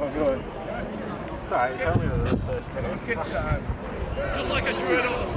Oh, good. Sorry, it's only the first minute. Good time. Just like I drew it up.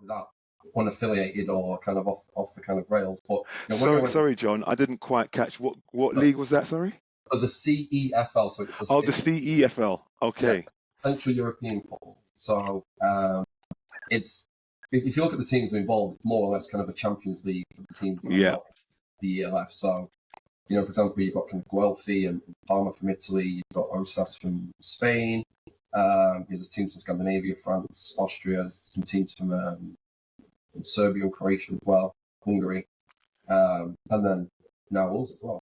That unaffiliated or kind of off the kind of rails. But sorry, John, I didn't quite catch what league was that. Sorry. Oh, the CEFL, so it's the CEFL. Okay. Yeah, Central European Football. So it's if you look at the teams involved, it's more or less kind of a Champions League for the teams that got the ELF. So for example, you've got kind of Guelphi and Parma from Italy, you've got Osas from Spain. There's teams from Scandinavia, France, Austria. There's some teams from Serbia and Croatia as well, Hungary, and then now us as well.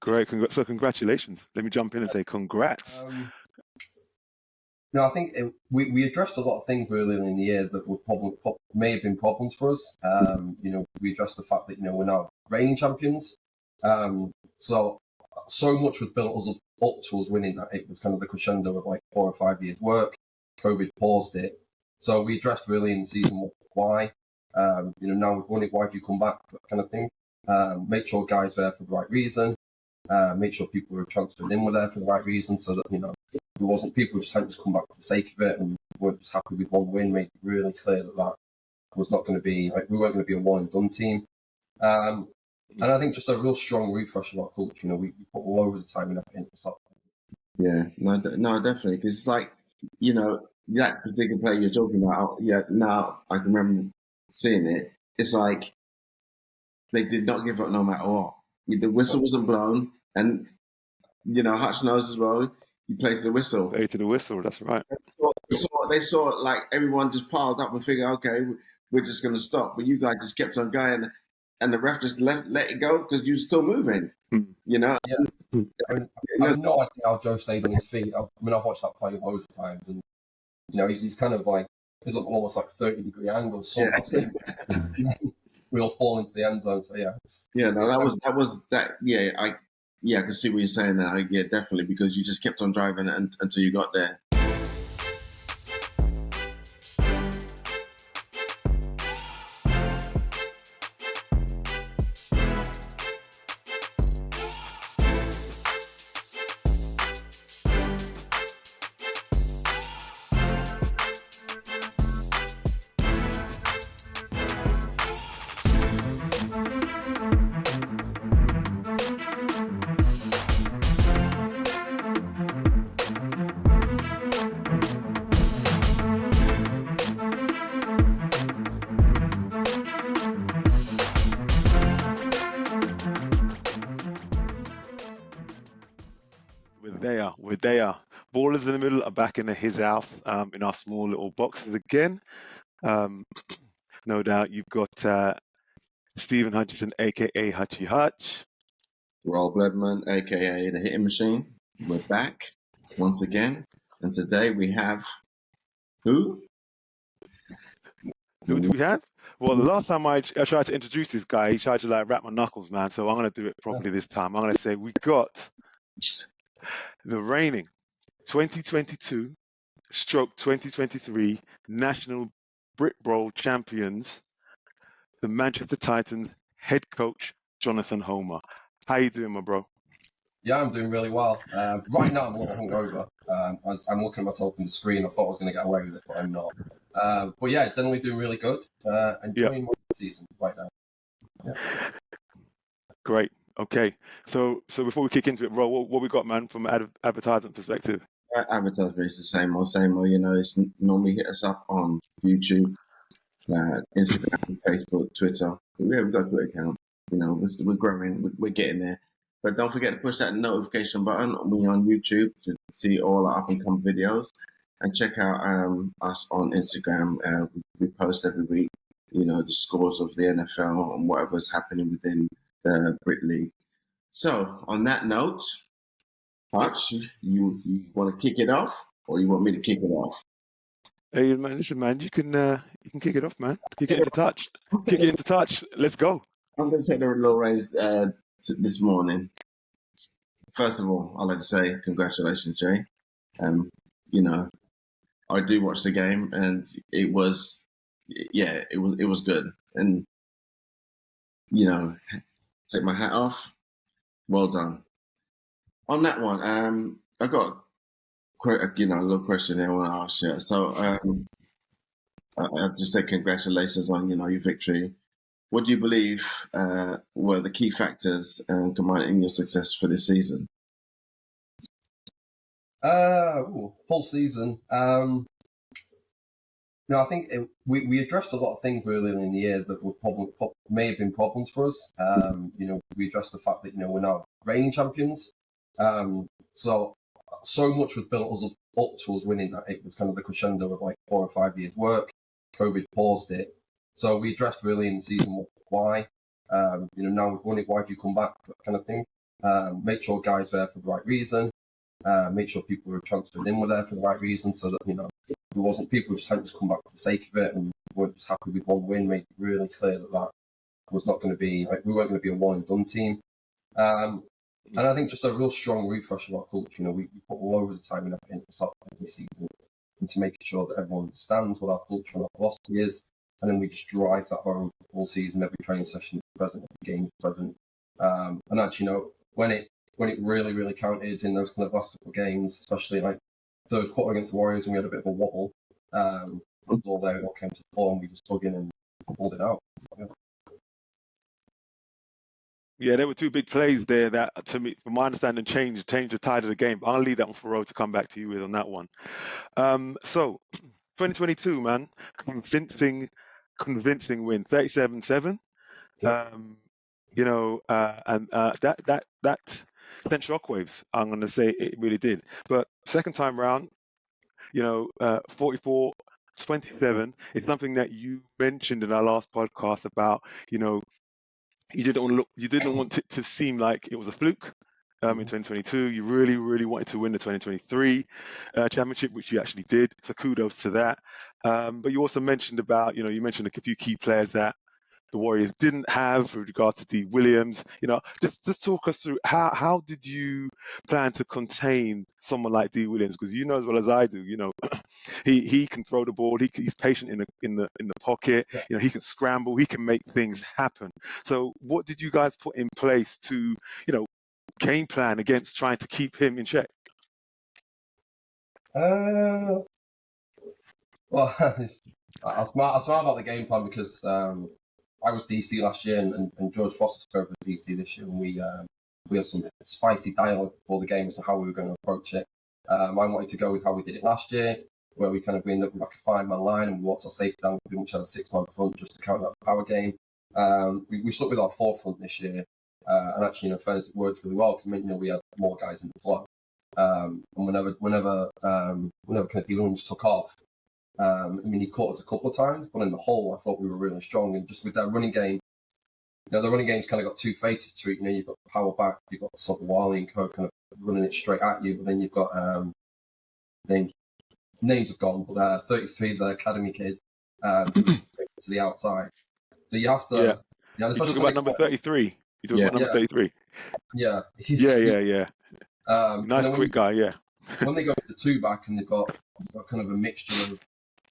Great, so congratulations. Let me jump in and say congrats. I think we addressed a lot of things earlier in the year that were may have been problems for us. We addressed the fact that we're now reigning champions. So much was built up to us winning that. It was kind of the crescendo of like 4 or 5 years' work. COVID paused it. So we addressed really in the season why. Now we've won it, why have you come back? That kind of thing. Make sure guys were there for the right reason. Make sure people who were transferred in were there for the right reason, so that there wasn't people who just hadn't just come back for the sake of it and weren't just happy with one win. Made it really clear that was not going to be we weren't going to be a one and done team. And I think just a real strong refresh of our culture. We put loads of time in the start. Yeah, no, definitely, because it's like that particular player you're talking about. Yeah, now I can remember seeing it. It's like they did not give up no matter what. The whistle wasn't blown, and Hutch knows as well. He plays the whistle. Play to the whistle. That's right. They saw like everyone just piled up and figured, okay, we're just going to stop. But you guys just kept on going, and the ref just let it go because you're still moving. Yeah. I have no idea how Joe stayed on his feet. I've watched that play loads of times, and he's kind of like he's almost like 30-degree angles. So we all fall into the end zone. So that was that. Yeah, I can see what you're saying now. Yeah, definitely, because you just kept on driving until you got there. We're there. Ballaz in the Middle are back in his house, in our small little boxes again. No doubt you've got Stephen Hutchinson, aka Hutchie Hutch. Roll Bledman, aka the Hitting Machine. We're back once again, and today we have who? Who do we have? Well, the last time I tried to introduce this guy, he tried to wrap my knuckles, man. So I'm going to do it properly this time. I'm going to say we got the reigning 2022/2023 National Brit Bowl champions, the Manchester Titans head coach Johnathan Homer. How you doing, my bro? Yeah, I'm doing really well. Right now, I'm a little hungover. I'm looking at myself in the screen. I thought I was going to get away with it, but I'm not. But yeah, generally doing really good. Enjoying my season right now. Yeah. Great. Okay. So before we kick into it, Ro, what we got, man, from an advertisement perspective? Advertisement is the same old. It's normally hit us up on YouTube, Instagram, Facebook, Twitter. We've got a Twitter account. We're growing. We're getting there. But don't forget to push that notification button when you're on YouTube to see all our up-and-coming videos. And check out us on Instagram. We post every week, the scores of the NFL and whatever's happening within the Brit League. So, on that note, Hutch, you want to kick it off, or you want me to kick it off? Hey man, listen man, you can kick it off, man. Kick it into touch. Kick it into touch. Let's go. I'm going to take the little reins this morning. First of all, I'd like to say congratulations, Jay. I do watch the game, and it was good. And take my hat off. Well done. On that one, I got a little question I want to ask you. So I'll just say congratulations on your victory. What do you believe were the key factors combining your success for this season? Whole season. I think we addressed a lot of things earlier in the year that were may have been problems for us. We addressed the fact that we're now reigning champions. So much was built up to us winning that. It was kind of the crescendo of like 4 or 5 years' work. COVID paused it. So we addressed really in the season why. Now we've won it. Why do you come back? That kind of thing. Make sure guys were there for the right reason. Make sure people who were transferred in were there for the right reason, so that there wasn't people who just hadn't just come back for the sake of it and weren't just happy with one win. Made it really clear that was not going to be we weren't going to be a one and done team. And I think just a real strong refresh of our culture. We put loads of time in the start of the season into making sure that everyone understands what our culture and our philosophy is, and then we just drive that home all season. Every training session is present, every game is present, and actually, when it really, really counted in those kind of last couple of games, especially like third quarter against the Warriors, when we had a bit of a wobble, it was all there, it all came to the floor, and we just dug in and pulled it out. Yeah, there were 2 big plays there that, to me, from my understanding, changed the tide of the game. But I'll leave that one for Ro to come back to you with on that one. So 2022, man, convincing win, 37-7. And that sent shockwaves. I'm going to say it really did. But second time round, 44-27 is something that you mentioned in our last podcast about, you didn't want it to seem like it was a fluke. In 2022, you really, really wanted to win the 2023 championship, which you actually did. So kudos to that. But you also mentioned about, you mentioned a few key players that the Warriors didn't have with regards to D. Williams. Just talk us through how did you plan to contain someone like D. Williams? Because you know as well as I do, he can throw the ball. He's patient in the pocket. Yeah. He can scramble. He can make things happen. So what did you guys put in place to game plan against trying to keep him in check? Well, I was smart about the game plan because I was DC last year and George Foster took over DC this year, and we had some spicy dialogue before the game as to how we were going to approach it. I wanted to go with how we did it last year, where we ended up with like a 5-man line and we walked our safety down. We pretty much had a 6-man front just to counter that power game. We stuck with our 4-front this year, and actually, fairness, it worked really well because we had more guys in the flow. And whenever kind of Williams took off, he caught us a couple of times, but in the whole, I thought we were really strong. And just with that running game, the running game's kind of got 2 faces to it. You've got power back, you've got sort of Wally and Co kind of running it straight at you, but then you've got names have gone, but 33, the academy kid, to the outside. So you have to. Yeah. You talking about number 33? You talking about number 33? Yeah. Yeah. Nice quick guy. Yeah. When they go to the 2 back and they've got kind of a mixture of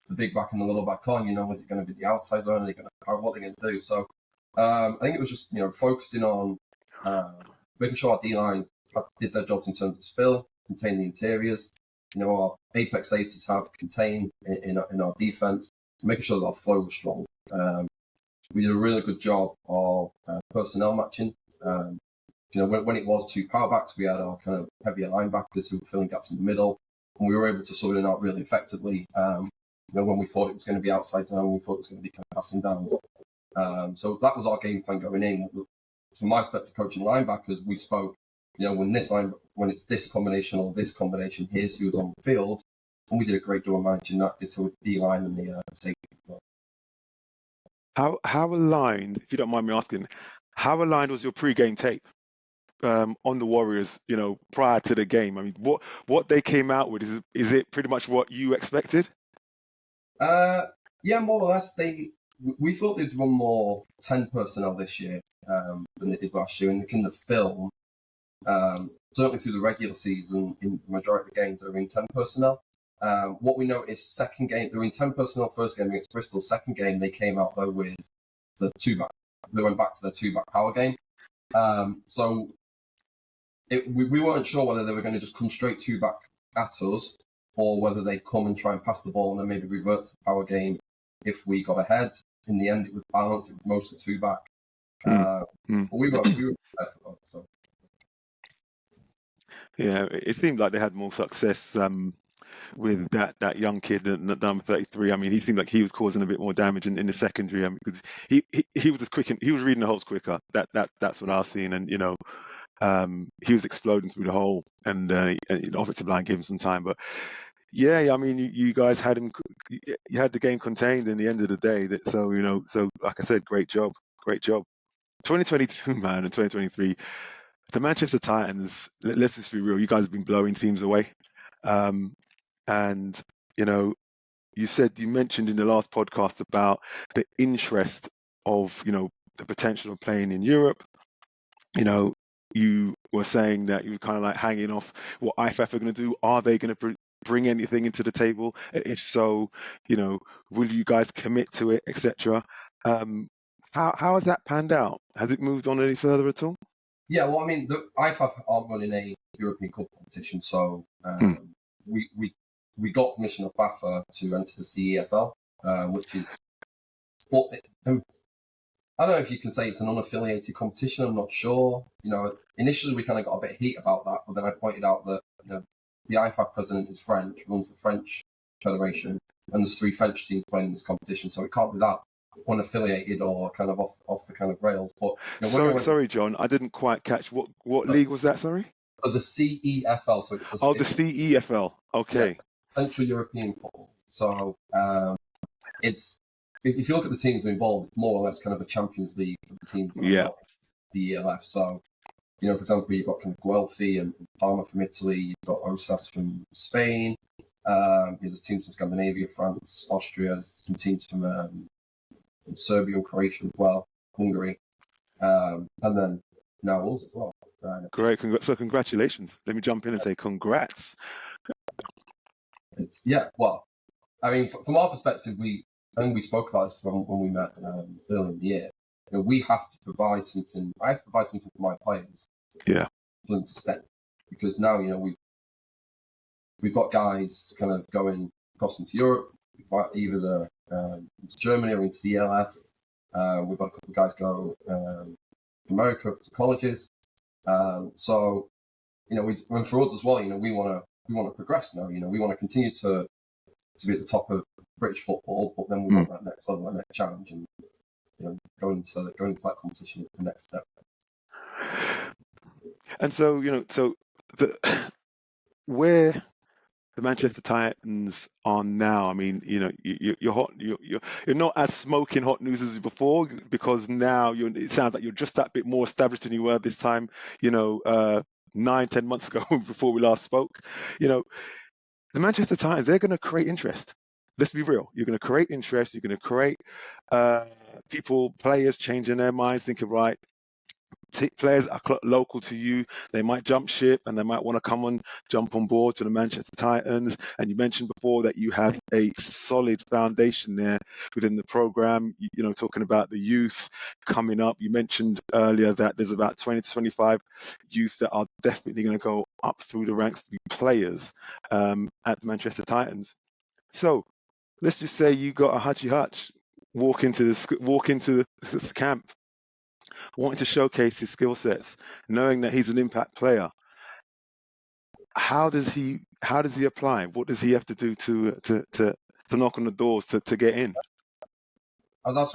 the big back and the little back on, is it going to be the outside zone? Are they going to, what are they going to do? So I think it was just focusing on making sure our D-line did their jobs in terms of spill, contain the interiors. Our apex safeties have contained in our defense, making sure that our flow was strong. We did a really good job of personnel matching. When it was 2 power backs, we had our kind of heavier linebackers who were filling gaps in the middle, and we were able to sort it out really effectively. When we thought it was going to be outside zone, we thought it was going to be kind of passing downs. So that was our game plan going in. From my perspective, coaching linebackers, we spoke when it's this combination or this combination, here's who's on the field. And we did a great job of managing that. Did so with the D-line and the safety. How aligned, if you don't mind me asking, how aligned was your pre-game tape on the Warriors, prior to the game? I mean, what they came out with, is it pretty much what you expected? Yeah, more or less. We thought they'd run more 10 personnel this year than they did last year. And in the film, certainly through the regular season, in the majority of the games, they're in 10 personnel. What we noticed, second game, they were in 10 personnel first game against Bristol. Second game, they came out though with the two-back. They went back to their two-back power game. So we weren't sure whether they were going to just come straight two-back at us, or whether they'd come and try and pass the ball and then maybe revert to the power game if we got ahead. In the end, it was balanced. It was mostly two-back. But we were prepared for that. So. Yeah, it seemed like they had more success with that young kid, number 33. I mean, he seemed like he was causing a bit more damage in the secondary, because he was just quick, and he was reading the holes quicker. That's what I was seeing, and he was exploding through the hole, and the offensive line gave him some time. But yeah, I mean, you guys had him, you had the game contained in the end of the day. So like I said, great job. 2022, man, and 2023. The Manchester Titans, let's just be real, you guys have been blowing teams away. And, you mentioned in the last podcast about the interest of, the potential of playing in Europe. You were saying that you were kind of like hanging off what IFF are going to do. Are they going to bring anything into the table? If so, will you guys commit to it, etc.? How has that panned out? Has it moved on any further at all? Yeah, well, I mean, the IFAF aren't running a European Cup competition, so we got permission of BAFA to enter the CEFL, which is, I don't know if you can say it's an unaffiliated competition. I'm not sure. Initially we kind of got a bit of heat about that, but then I pointed out that the IFAF president is French, runs the French Federation, and there's 3 French teams playing in this competition, so it can't be that unaffiliated or kind of off the kind of rails. But sorry, John, I didn't quite catch what league was that. Sorry. So the CEFL, so it's the CEFL. Okay. Yeah, Central European Football. So it's, if you look at the teams involved, more or less kind of a Champions League for the teams that have got the ELF. So for example, you've got kind of Guelphi and Parma from Italy. You've got Osas from Spain. There's teams from Scandinavia, France, Austria. There's some teams from Serbia and Croatia as well, Hungary, and then now us as well. Great, so congratulations. Let me jump in and say congrats. Well, I mean, from our perspective, I think we spoke about this when we met earlier in the year. We have to provide something. I have to provide something for my players. Yeah. For them to stay, because now we've got guys kind of going across into Europe, either into Germany or into the ELF. We've got a couple of guys go to America to colleges. So and for us as well, we want to progress now. We want to continue to be at the top of British football, but then we want that next level, that next challenge, and going into that competition is the next step. And so where the Manchester Titans are now, I mean, you're hot. You're not as smoking hot news as before, because now it sounds like you're just that bit more established than you were this time. 9-10 months ago before we last spoke. The Manchester Titans, they're going to create interest. Let's be real. You're going to create interest. You're going to create players changing their minds, thinking, right, players are local to you. They might jump ship and they might want to jump on board to the Manchester Titans. And you mentioned before that you have a solid foundation there within the program, talking about the youth coming up. You mentioned earlier that there's about 20 to 25 youth that are definitely going to go up through the ranks to be players at the Manchester Titans. So let's just say you got a Hutchie Hutch walk into this camp, wanting to showcase his skill sets, knowing that he's an impact player. How does he apply? What does he have to do to knock on the doors to get in? I'll just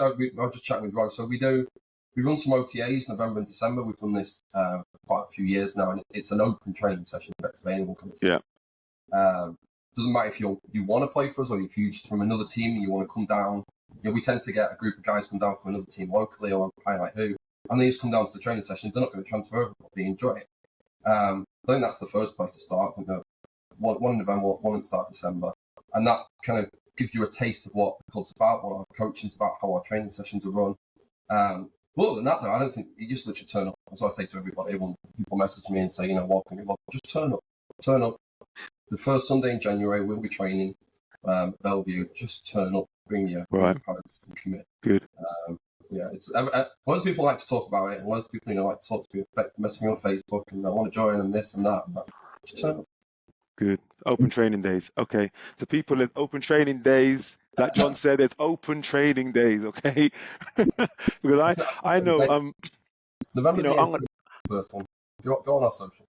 chat with Rob. So we do we run some OTAs November and December. We've done this for quite a few years now, and it's an open training session. Anyone can attend. Doesn't matter if you want to play for us or if you're just from another team and you want to come down. We tend to get a group of guys come down from another team locally or highlight who, and they just come down to the training session. They're not going to transfer over, but they enjoy it. I think that's the first place to start. I think that one in November, one in start of December, and that kind of gives you a taste of what the club's about, what our coaching's about, how our training sessions are run. Other than that, though, I don't think you just literally turn up. That's what I say to everybody. When people message me and say, welcome, just turn up. Turn up. The first Sunday in January, we'll be training Bellevue. Just turn up, bring your parents and commit. Good. It's loads of people like to talk about it, and loads of people like to talk to me, message me on Facebook, and I want to join and this and that. But just turn up. Good. Open training days. Okay. So people, there's open training days. Like John said, there's open training days. Okay. Because I know November the 18th, first one. Go on our social.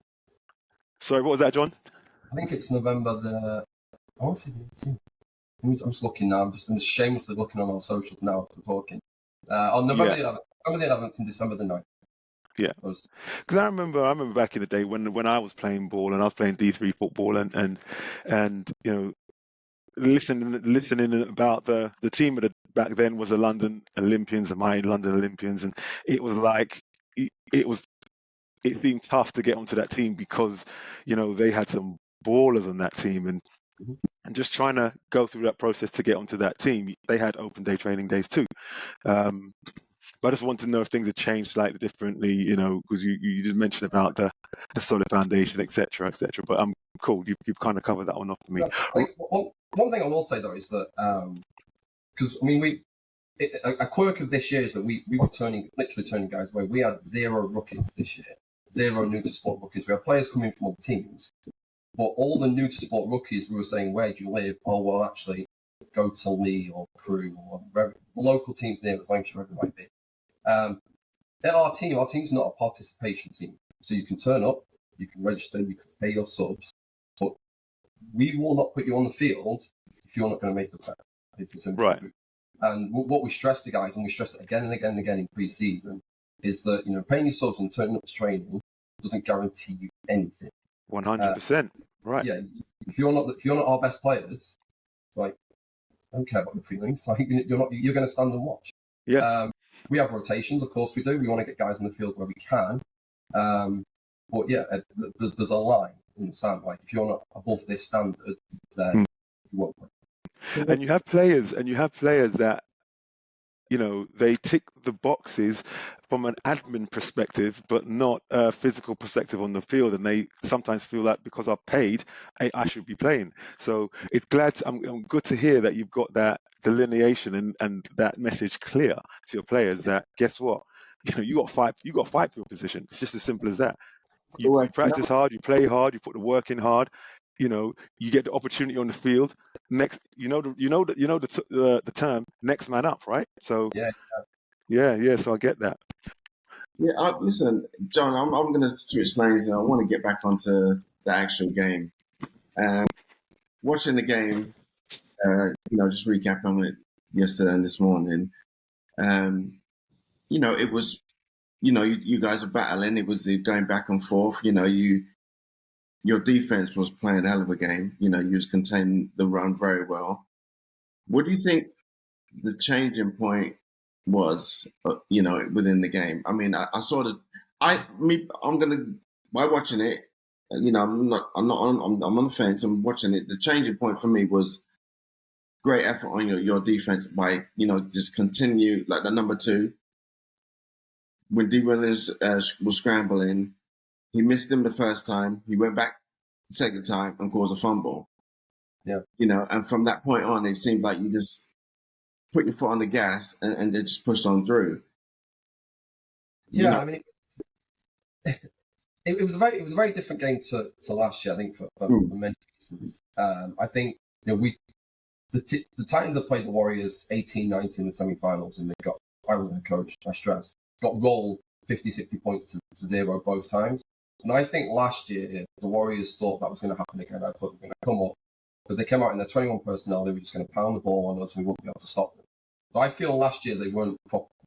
Sorry, what was that, John? I think it's November I want to say the 18th. I'm just looking now. I'm just shamelessly looking on our socials now as we're talking. On November the 11th and December the 9th. Yeah, because I remember back in the day when I was playing ball and I was playing D3 football and listening about the team back then was the London Olympians, the mighty London Olympians, and it was like it seemed tough to get onto that team because they had some ballers on that team and just trying to go through that process to get onto that team. They had open day training days too. But I just want to know if things have changed slightly differently, because you did mention about the solid foundation, etc., etc. But I'm cool. You've kind of covered that one off for me. One thing I will say though is that because a quirk of this year is that we were literally turning guys away. We had 0 rookies this year, 0 new to sport rookies. We had players coming from other teams, but all the new to sport rookies we were saying, where do you live? Oh well, actually go to Lee or Crewe or the local teams near us, Lancashire, wherever it might be. At our team's not a participation team. So you can turn up, you can register, you can pay your subs, but we will not put you on the field if you're not going to make a play. It's a simple route. And what we stress to guys, and we stress it again and again and again in pre-season, is that paying your subs and turning up to training doesn't guarantee you anything. 100%. Right. Yeah. If you're not our best players, I don't care about your feelings. You're going to stand and watch. Yeah. We have rotations, of course we do. We want to get guys in the field where we can. But yeah, there's a line in the sand. Like if you're not above this standard, then you won't play. And you have players that they tick the boxes from an admin perspective, but not a physical perspective on the field. And they sometimes feel that because I've paid, I should be playing. So it's I'm good to hear that you've got that delineation and that message clear to your players that guess what, you got to fight for your position. It's just as simple as that. You practice hard, you play hard, you put the work in hard. You get the opportunity on the field. Next, the term next man up, right? So yeah. So I get that. Yeah, listen, John, I'm going to switch lanes and I want to get back onto the actual game. Watching the game, just recapping on it yesterday and this morning. It was, you guys were battling. It was going back and forth. Your defense was playing a hell of a game. You was containing the run very well. What do you think the changing point was, within the game? I mean, I saw by watching it, I'm on the fence. I'm watching it. The changing point for me was great effort on your defense by, just continue like the number 2. When D. Williams was scrambling, he missed him the first time. He went back the second time and caused a fumble. Yeah. And from that point on, it seemed like you just put your foot on the gas and it just pushed on through. Yeah, I mean, it was a very different game to last year. I think for many reasons. I think the Titans have played the Warriors 18-19 in the semi-finals, and I was the coach. I stress got rolled 50-60 points to 0 both times. And I think last year the Warriors thought that was going to happen again. I thought they were going to come up, but they came out in their 21 personnel. They were just going to pound the ball on us, and we wouldn't be able to stop them. But I feel last year they weren't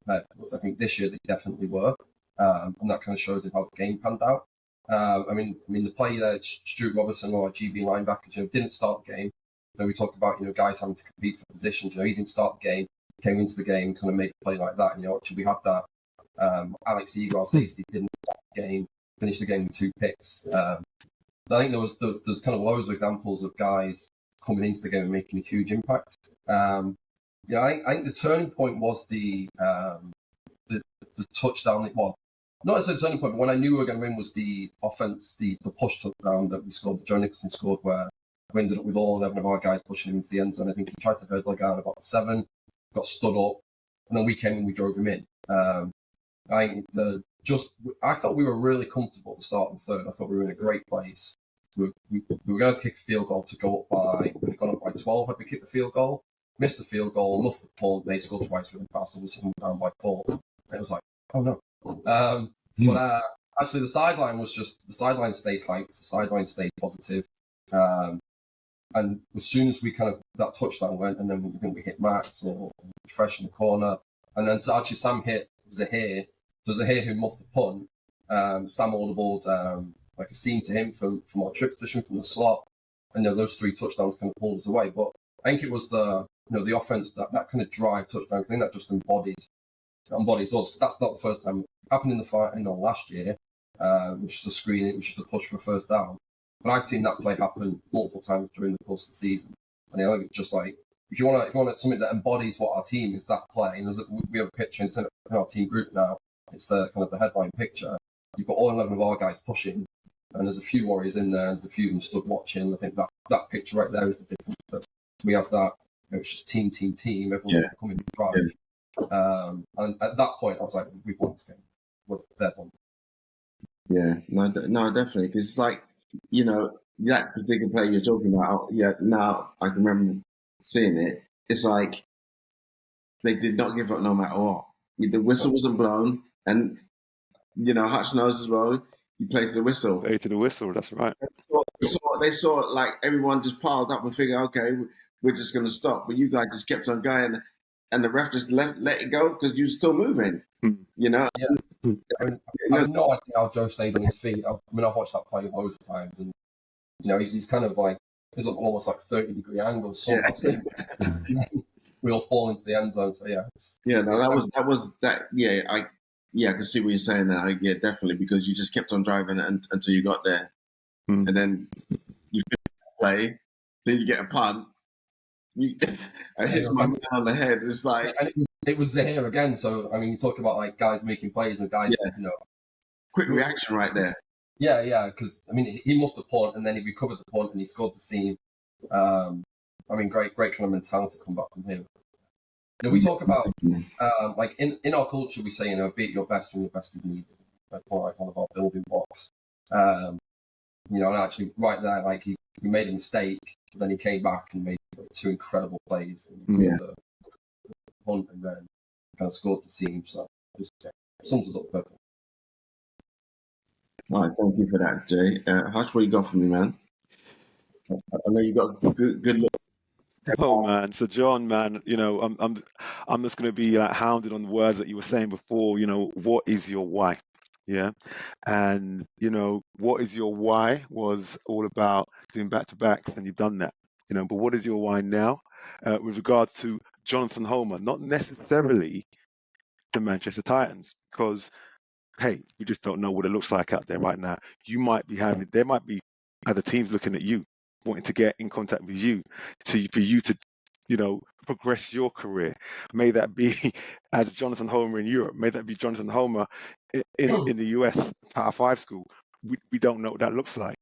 prepared for us. I think this year they definitely were, and that kind of shows in how the game panned out. I mean, the play there, Stuart Robertson, or our GB linebackers, didn't start the game. We talk about guys having to compete for positions. He didn't start the game, came into the game, kind of made a play like that. And actually we had that. Alex Eager, our safety, didn't start the game, finished the game with 2 picks. I think there's kind of loads of examples of guys coming into the game and making a huge impact. I think the turning point was the touchdown. Well, not as a turning point, but when I knew we were going to win was the offense, the push touchdown that we scored, that Joe Nicholson scored, where we ended up with all 11 of our guys pushing him into the end zone. I think he tried to hurdle a guy at about 7, got stood up, and then we came and we drove him in. I felt we were really comfortable at the start of the third. I thought we were in a great place. We were going to kick a field goal to go up by, we'd gone up by 12 had we kicked the field goal, missed the field goal, muffed the punt, they scored twice really fast, and we were down by 4. And it was like, oh no. But actually the sideline stayed hyped, the sideline stayed positive. And as soon as we kind of, that touchdown went, and then we hit Max or fresh in the corner, and then so actually Sam hit Zahir. So Zahir, who muffed the punt, Sam audibled like a seam to him from our trick position from the slot, and those 3 touchdowns kind of pulled us away. But I think it was the offense that kind of drive touchdown. I think that just embodies us, because that's not the first time it happened in the fight. Last year, which is a screen, which is a push for a first down. But I've seen that play happen multiple times during the course of the season. And I think it's just like, if you want something that embodies what our team is, that play. And we have a picture in our team group now. It's the kind of the headline picture. You've got all 11 of our guys pushing, and there's a few Warriors in there. There's a few of them stood watching. I think that picture right there is the difference. That we have that. It's just team. Everyone coming to drive. And at that point, I was like, we've won this game. Well, they're done. Yeah, no, definitely, because it's like, that particular play you're talking about. Yeah, now I can remember seeing it. It's like they did not give up no matter what. The whistle wasn't blown, and Hutch knows as well. He plays the whistle. Play to the whistle. That's right. They saw like everyone just piled up and figured, okay, we're just going to stop. But you guys just kept on going, and the ref just let it go because you're still moving. Yeah. I have no idea how Joe stayed on his feet. I've watched that play loads of times, and he's kind of like, he's almost like 30-degree angles. We all fall into the end zone. So that was. Yeah, I can see what you're saying now. Yeah, definitely, because you just kept on driving until you got there, and then you finish the play, then you get a punt. It hits my man on the head. It's like it was Zahir again. So you talk about like guys making plays and guys, quick reaction right there. Yeah, because he muffed the punt and then he recovered the punt and he scored the seam. Great kind of mentality to come back from him. We talk about like in our culture, we say beat your best when your best is needed. Like one of our building blocks. And actually right there, like he made a mistake, but then he came back and made 2 incredible plays. And the punt and then kind of scored the seam. So just sums it up perfectly. All right, thank you for that, Jay. Hutch, what you got for me, man? I know you got good look. Oh man, so John, man, I'm just going to be hounded on the words that you were saying before. What is your why? Yeah, and what is your why was all about doing back-to-backs, and you've done that. But what is your why now with regards to Johnathan Homer? Not necessarily the Manchester Titans, because hey, we just don't know what it looks like out there right now. There might be other teams looking at you, wanting to get in contact with you, for you to, progress your career. May that be as Johnathan Homer in Europe. May that be Johnathan Homer in the US Power 5 school. We don't know what that looks like.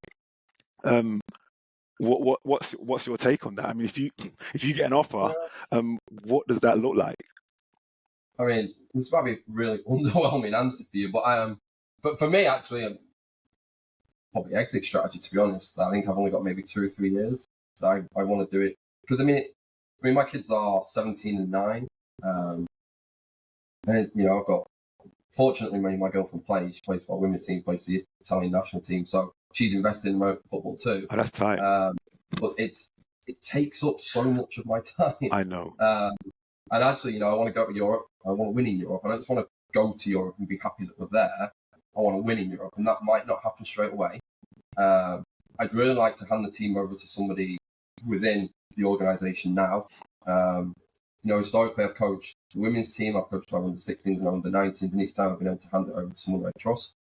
What's your take on that? If you get an offer, what does that look like? This might be a really underwhelming answer for you, but for me, actually, probably exit strategy, to be honest. I think I've only got maybe 2 or 3 years. So I want to do it because my kids are 17 and 9, and I've got, fortunately, my girlfriend plays. She plays for our women's team, plays for the Italian national team, so she's invested in American football too. Oh, that's tight. But it takes up so much of my time. I know. And actually, I want to go to Europe. I want to win in Europe. I don't just want to go to Europe and be happy that we're there. I want to win in Europe, and that might not happen straight away. I'd really like to hand the team over to somebody within the organisation now. Historically, I've coached the women's team. I've coached under 16s and under 19s, and each time I've been able to hand it over to someone I trust.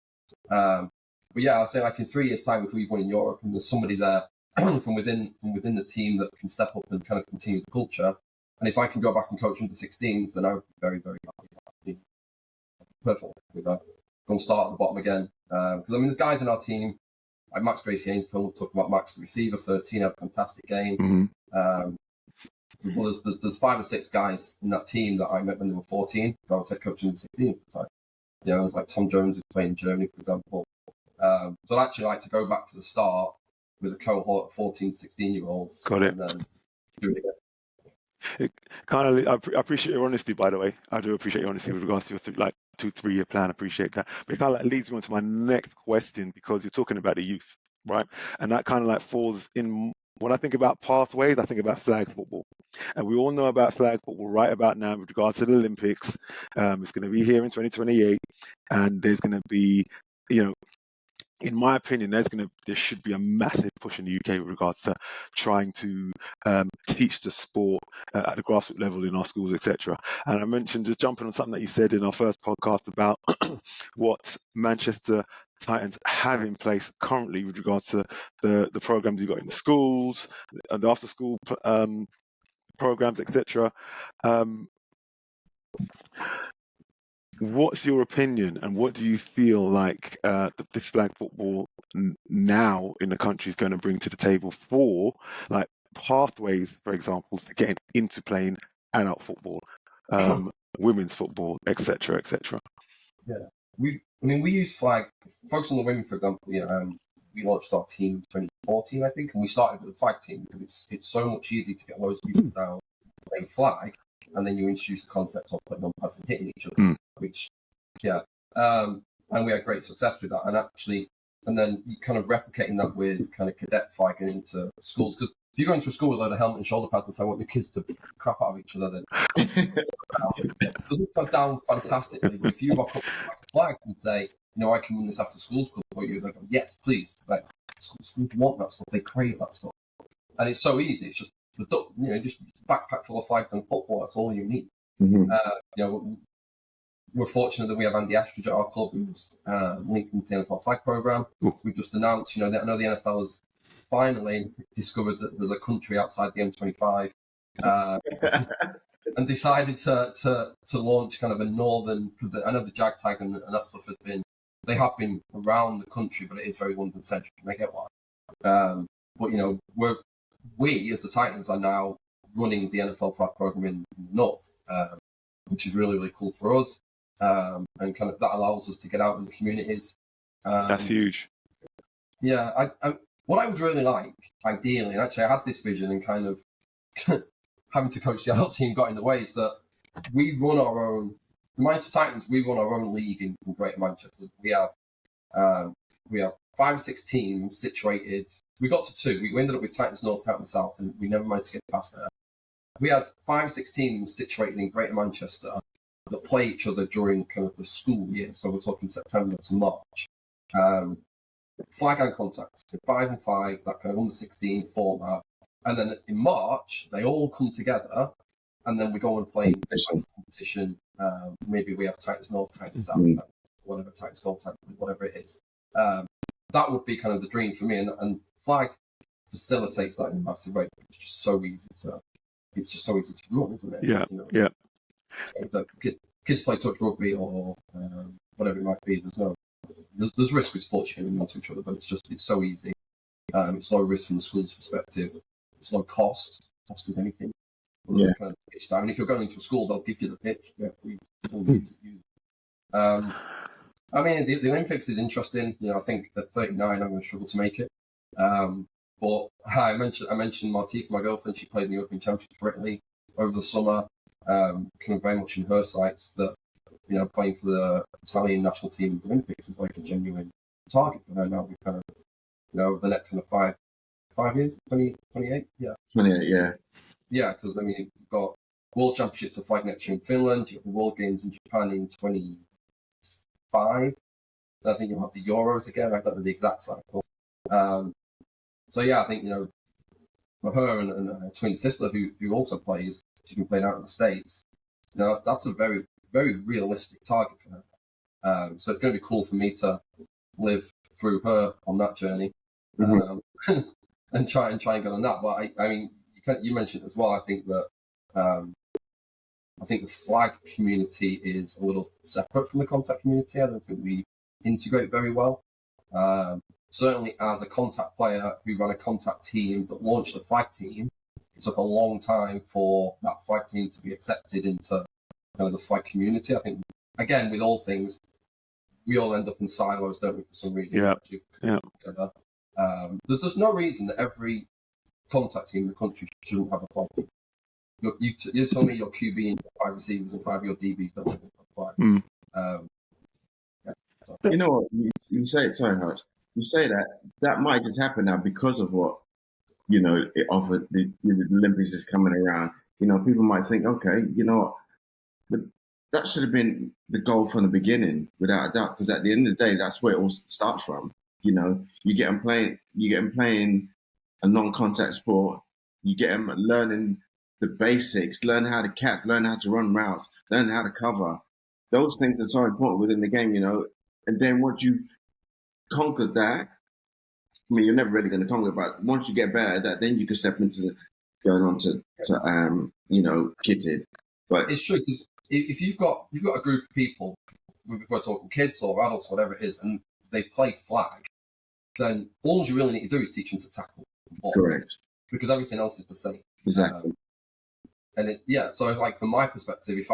But yeah, I'll say like in 3 years' time, if we've won in Europe, and there's somebody there from within the team that can step up and kind of continue the culture, and if I can go back and coach under 16s, then I would be very, very happy. Perfect. Go and start at the bottom again. Because there's guys in our team like Max Gracie Ainscombe. We'll talk about Max, the receiver, 13, had a fantastic game. Well, there's 5 or 6 guys in that team that I met when they were 14. I was head coach in the 16s at the time. There's like Tom Jones who's playing in Germany, for example. So I'd actually like to go back to the start with a cohort of 14, 16-year-olds. Got it. And then do it again. I appreciate your honesty, by the way. I do appreciate your honesty with regards to your 2-3 year plan. I appreciate that. But it kind of leads me on to my next question, because you're talking about the youth, right? And that kind of falls in. When I think about pathways, I think about flag football. And we all know about flag football right about now with regards to the Olympics. It's going to be here in 2028, and there's going to be, in my opinion, there should be a massive push in the UK with regards to trying to teach the sport at the grassroots level in our schools, etc. And I mentioned, just jumping on something that you said in our first podcast about what Manchester Titans have in place currently with regards to the programs you've got in the schools, and the after school programs, etc. What's your opinion, and what do you feel like this flag football now in the country is going to bring to the table for pathways, for example, to getting into playing adult football, women's football, etc., etc.? Yeah, we use flag. Focus on the women, for example. We launched our team in 2014, I think, and we started with the flag team because it's so much easier to get loads of people down playing flag, and then you introduce the concept of putting on pads and hitting each other, and we had great success with that. And then you kind of replicating that with kind of cadet flagging into schools, because if you go into a school with a load of helmet and shoulder pads and say, I want the kids to crap out of each other, then it doesn't go down fantastically. But if you rock up a flag and say, I can win this after school club for you, they go, yes, please. Like, schools want that stuff, they crave that stuff. And it's so easy. It's just, just a backpack full of flags and football, that's all you need. We're fortunate that we have Andy Astridge at our club, who's linked into the NFL flag program. We've just announced, I know the NFL has finally discovered that there's a country outside the M25 and decided to launch kind of a northern, because I know the Jag tag and that stuff they have been around the country, but it is very London centric, and I get why. But we as the Titans are now running the NFL flag program in the north, which is really, really cool for us. And kind of that allows us to get out in the communities. That's huge. Yeah, what I would really like, ideally, and actually I had this vision and kind of having to coach the adult team got in the way, is that we run our own, the Manchester Titans, we run our own league in Greater Manchester. We have 5 or 6 teams situated. We got to 2. We ended up with Titans North, Titans South, and we never managed to get past there. We had 5 or 6 teams situated in Greater Manchester that play each other during kind of the school year. So we're talking September to March. Flag and contacts, 5 and 5, that kind of under 16 format. And then in March, they all come together, and then we go and play in competition. Maybe we have Titans North, Titans South, whatever, Titans Gold, whatever it is. That would be kind of the dream for me. And flag facilitates that in a massive way. It's just so easy to run, isn't it? Yeah. Kids play touch rugby or whatever it might be. There's risk with sports, you can into each other, but it's so easy. It's low risk from the school's perspective. It's low cost. Cost is anything. Kind of pitch time. And if you're going into a school, they'll give you the pitch. The Olympics is interesting. I think at 39, I'm going to struggle to make it. But I mentioned Martika, my girlfriend. She played in the European Championship for Italy over the summer. Kind of very much in her sights that playing for the Italian national team in the Olympics is like a genuine target for her now. We kind of the next 5 years, 28, yeah. 28, yeah. Yeah, because we've got World Championships for flag next year in Finland. You have the World Games in Japan in 25. I think you'll have the Euros again. I don't know the exact cycle. So yeah, I think, you know, for her and her twin sister who also plays, she's been playing out in the States, you know, that's a very, very realistic target for her. So it's going to be cool for me to live through her on that journey, and try and get on that. But I mean, you mentioned as well. I think that the flag community is a little separate from the contact community. I don't think we integrate very well. Certainly, as a contact player who ran a contact team that launched a flag team, it took a long time for that flag team to be accepted into kind of the flag community. I think, again, with all things, we all end up in silos, don't we, for some reason? Yeah. There's no reason that every contact team in the country shouldn't have a flag team. You tell me your QB and 5 receivers and 5 of your DBs don't have a flag. You know what? You say it, sorry, Hutch. You say that might just happen now because of what, you know, it offered. The Olympics is coming around. You know, people might think, okay, you know what, but that should have been the goal from the beginning, without a doubt. Because at the end of the day, that's where it all starts from. You know, you get them playing a non-contact sport. You get them learning the basics, learn how to catch, learn how to run routes, learn how to cover. Those things are so important within the game, you know. And then once you've conquered that, I mean, you're never really going to conquer it, but once you get better at that, then you can step into going on to you know, kitted. But it's true, because if you've got a group of people, if we're talking kids or adults, whatever it is, and they play flag, then all you really need to do is teach them to tackle. Correct. Because everything else is the same. Exactly. And so it's like, from my perspective, if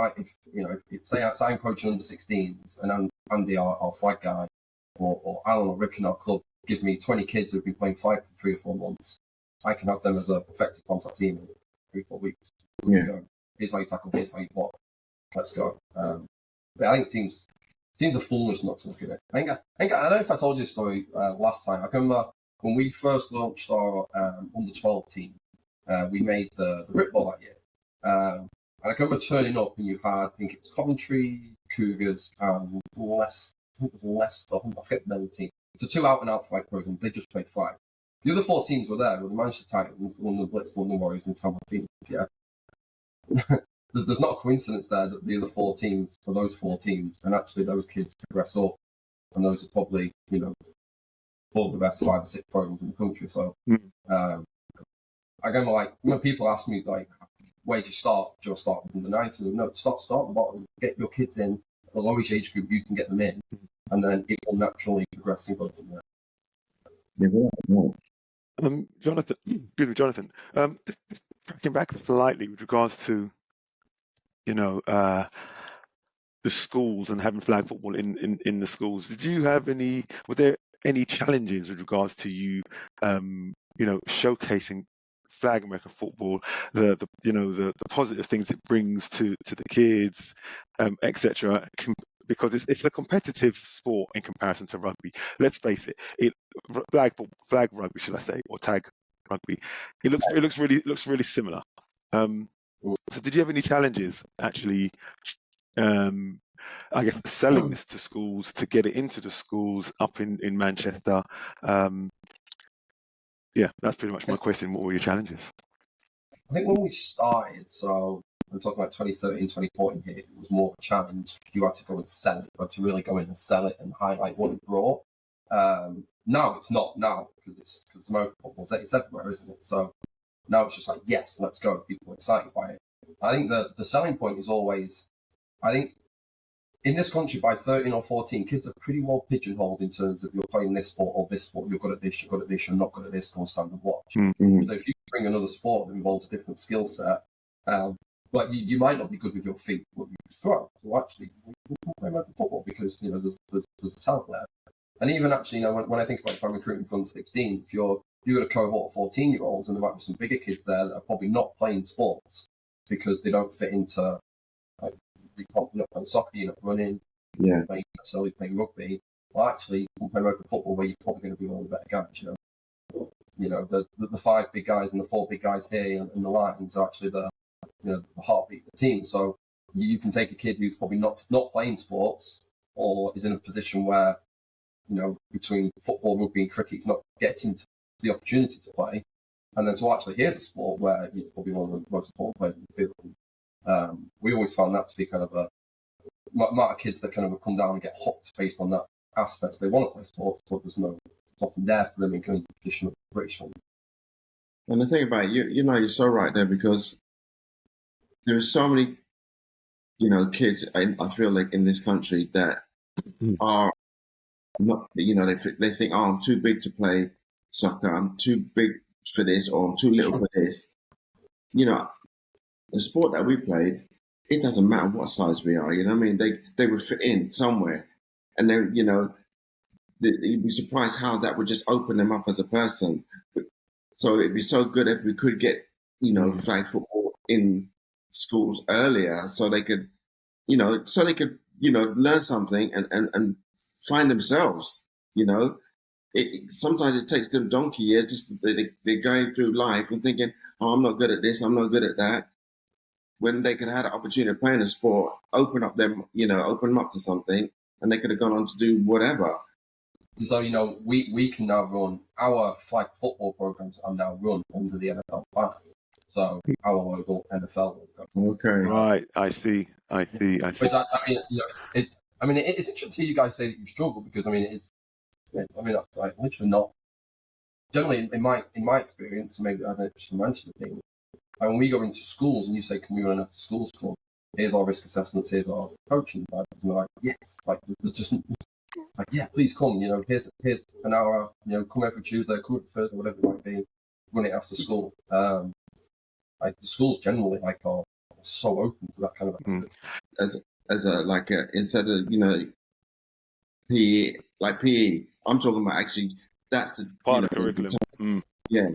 say I'm coaching under 16s and Andy, our flag guy, or Alan or Rick in our club give me 20 kids who've been playing flag for 3 or 4 months, I can have them as a effective contact team in 3 or 4 weeks. Yeah. Here's how you tackle, here's how you block. Let's go. But I think teams are foolish not to look at it. I don't know if I told you a story last time. I remember when we first launched our under 12 team, we made the Rip Ball that year. And I remember turning up and you had, I think it was Coventry, Cougars, and Leicester, I forget the name of the team. It's 2 out-and-out flag programs. They just played flag. The other 4 teams were there, were the Manchester Titans, London Blitz, London Warriors, and Tampa Phoenix. Yeah. There's not a coincidence there that the other 4 teams are those 4 teams, and actually those kids progress up, and those are probably, you know, all the best 5 or 6 programs in the country. So, again, like, when people ask me, like, where do you start? Do you start from the 90s? No, start at the bottom. Get your kids in. The lowest age group, you can get them in, and then it will naturally progress and go from there. Johnathan, just tracking back slightly with regards to, you know, the schools and having flag football in the schools. Were there any challenges with regards to you, you know, showcasing flag American football, the positive things it brings to the kids, etc. Because it's a competitive sport in comparison to rugby. Let's face it, flag rugby, should I say, or tag rugby, it looks really similar. So did you have any challenges actually, I guess, selling this to schools, to get it into the schools up in Manchester? Yeah, that's pretty much my question. What were your challenges? I think when we started, so I'm talking about 2013, 2014 here, it was more of a challenge. You had to go and sell it, but to really go in and sell it and highlight what it brought. Now it's not now, because American football, it's everywhere, isn't it? So now it's just like, yes, let's go. People are excited by it. I think the selling point is always, I think, in this country, by 13 or 14, kids are pretty well pigeonholed in terms of, you're playing this sport or this sport, you're good at this, you're not good at this, go and stand and watch. So if you bring another sport that involves a different skill set, but you might not be good with your feet, but you throw. So actually, you can play American football because, you know, there's a talent there. And even actually, you know, when I think about, if I'm recruiting from the 16s, if you've got a cohort of 14-year-olds, and there might be some bigger kids there that are probably not playing sports because they don't fit into, like, you're not playing soccer, you're not running, you're not necessarily playing rugby. Well, actually, you can play American football where you're probably going to be one of the better guys, you know. You know, the 5 big guys and the 4 big guys here and the lines are actually the the heartbeat of the team. So you can take a kid who's probably not playing sports or is in a position where, between football, rugby and cricket, he's not getting to the opportunity to play. And then so actually here's a sport where he's probably one of the most important players in the field. We always found that to be kind of a amount of kids that kind of come down and get hooked based on that aspect. They want to play sports, but there's nothing there for them in kind of traditional British one. And the thing about it, you're so right there, because there are so many, kids, I feel like, in this country that are not, they think, oh, I'm too big to play soccer, I'm too big for this, or I'm too little for this. The sport that we played, it doesn't matter what size we are, they would fit in somewhere. And then, you'd be surprised how that would just open them up as a person. So it'd be so good if we could get, flag football in schools earlier, so they could, learn something and find themselves. Sometimes it takes them donkey years. Just they're going through life and thinking, oh, I'm not good at this, I'm not good at that. When they could have had the opportunity of playing a sport, open them up to something, and they could have gone on to do whatever. And so, we can now run our flag football programs are now run under the NFL ban. So our local NFL. Okay. Right. I see. Which it's interesting to hear you guys say that you struggle, because that's like literally not. Generally, in my experience, maybe I don't know if I should mention the thing. And when we go into schools and you say, "Can we run an after schools club? Here's our risk assessments. Here's our coaching." And we're like, "Yes." Like there's just like, yeah, please come. Here's an hour. Come every Tuesday, come every Thursday, whatever it might be. Run it after school. Like the schools generally are so open to that kind of activity. Instead of PE, like PE, I'm talking about actually that's the part of the curriculum. Yeah.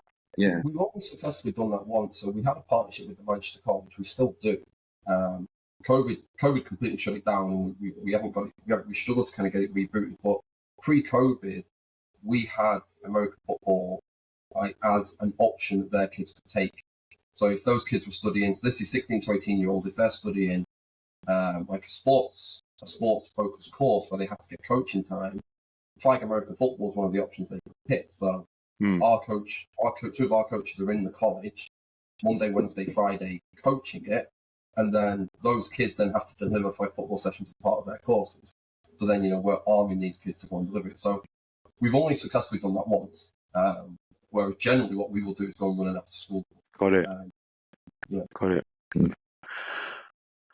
We've only successfully done that once. So we had a partnership with the Manchester College, we still do. COVID completely shut it down, and we haven't got it. We struggled to kind of get it rebooted. But pre-COVID, we had American football as an option that their kids could take. So if those kids were studying, so this is 16 to 18-year-olds, if they're studying like a sports focused course where they have to get coaching time, flag American football is one of the options they could pick. So two of our coaches are in the college Monday, Wednesday, Friday coaching it, and then those kids then have to deliver flag football sessions as part of their courses. So then we're arming these kids to go and deliver it. So we've only successfully done that once. Whereas generally what we will do is go and run an after school. Got it. Yeah. Got it.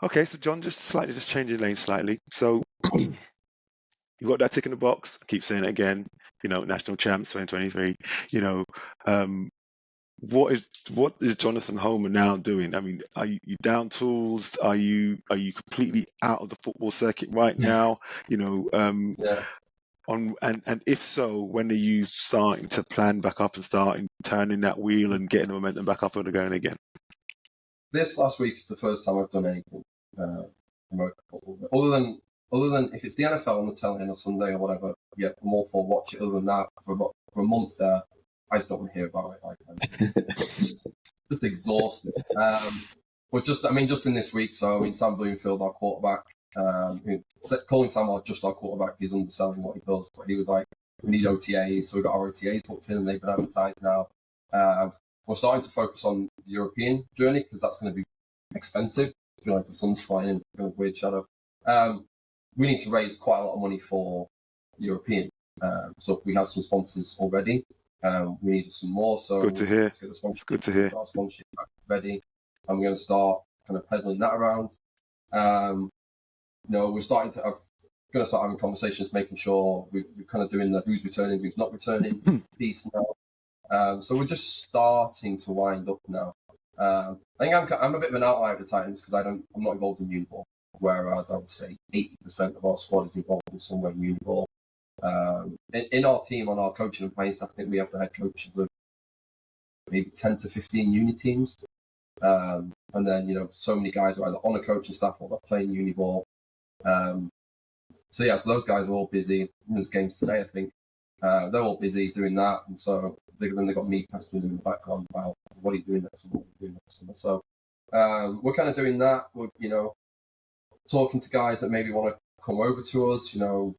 Okay, so John, just changing lane slightly. So you've got that tick in the box. I keep saying it again. National champs 2023. What is Johnathan Homer now doing? I mean, are you down tools? Are you completely out of the football circuit right now? Yeah. And if so, when are you starting to plan back up and starting turning that wheel and getting the momentum back up and going again? This last week is the first time I've done anything American football. Other than if it's the NFL on the telly on a Sunday or whatever, yeah, I'm all for watch it. Other than that, for a month there, I just don't want to hear about it. Just exhausted. But just in this week, so Sam Bloomfield, our quarterback, calling Sam just our quarterback, he's underselling what he does. But he was like, we need OTAs, so we got our OTAs booked in, and they've been advertised now. We're starting to focus on the European journey because that's going to be expensive. The sun's flying in, kind of weird shadow. We need to raise quite a lot of money for European. So we have some sponsors already. We need some more. So good to hear. Good to hear. Our sponsorship ready, and we're going to start kind of peddling that around. We're starting to start having conversations, making sure we're kind of doing the who's returning, who's not returning piece now. So we're just starting to wind up now. I think I'm a bit of an outlier at the Titans because I'm not involved in Uniball, whereas I would say 80% of our squad is involved in some way in Uniball. In our team, on our coaching and playing staff, I think we have the head coaches of maybe 10 to 15 uni teams. And then, so many guys are either on a coaching staff or they're playing Uniball. So those guys are all busy. There's games today, I think. They're all busy doing that. And so then they got me pestering in the background about what are you doing next and what are you doing next. So we're kind of doing that. We're, talking to guys that maybe want to come over to us. I'm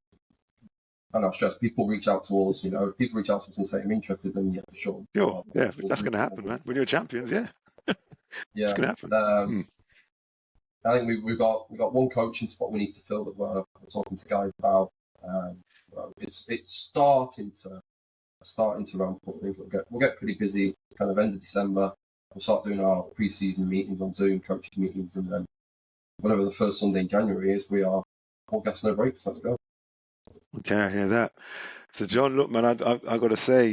not stressed. People reach out to us. People reach out to us and say, I'm interested, then yeah, for sure. Sure, yeah, that's going to happen, man. When you're champions, yeah. Yeah. It's going to happen. I think we've got one coaching spot we need to fill that we're talking to guys about. It's starting to ramp up. I think we'll get pretty busy kind of end of December. We'll start doing our pre-season meetings on Zoom, coaching meetings, and then whatever the first Sunday in January is, we are all gas no breaks. Let's go. Okay, I hear that. So, John, look, man, I got to say,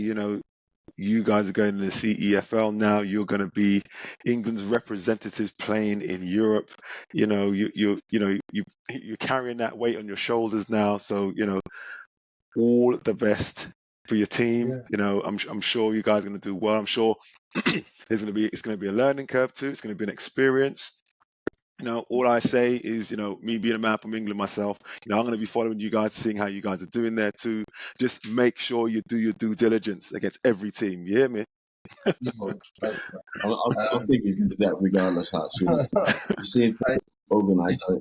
you guys are going to the CEFL now. You're going to be England's representatives playing in Europe. You're carrying that weight on your shoulders now. So, all the best for your team. Yeah. I'm sure you guys are going to do well. I'm sure it's going to be a learning curve too. It's going to be an experience. All I say is, me being a man from England myself, I'm going to be following you guys, seeing how you guys are doing there too. Just make sure you do your due diligence against every team. You hear me? I think he's going to do that regardless, actually. You see him organised, so